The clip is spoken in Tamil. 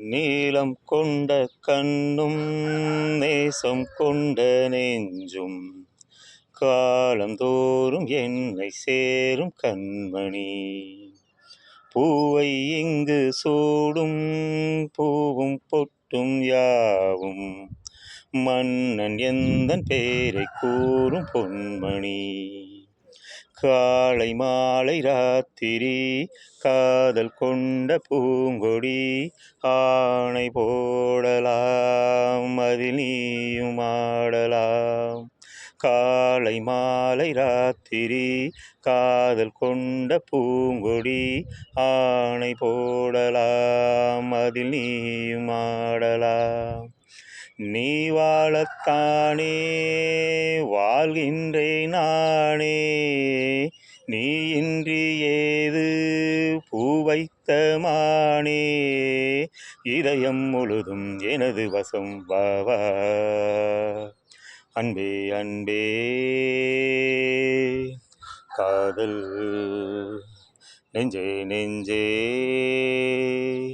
நீலம் கொண்ட கண்ணும் நேசம் கொண்ட நெஞ்சும் காலந்தோறும் என்னை சேரும் கண்மணி. பூவை இங்கு சூடும் பூவும் பொட்டும் யாவும் மன்னன் எந்தன் பேரை கூறும் பொன்மணி. காலை மாலை ராத்திரி காதல் கொண்ட பூங்கொடி. ஆணை போடலாம் அதில் நீயும் ஆடலாம். காலை மாலை ராத்திரி காதல் கொண்ட பூங்கொடி. ஆணை போடலாம் அதில் நீயும் ஆடலாம். நீ வாழத்தானே வாழ்கின்றேன் நானே. நீ இன்றி ஏது பூ வைத்த மானே. இதயம் முழுதும் எனது வசம் வா வா. அன்பே அன்பே காதல் நெஞ்சே நெஞ்சே.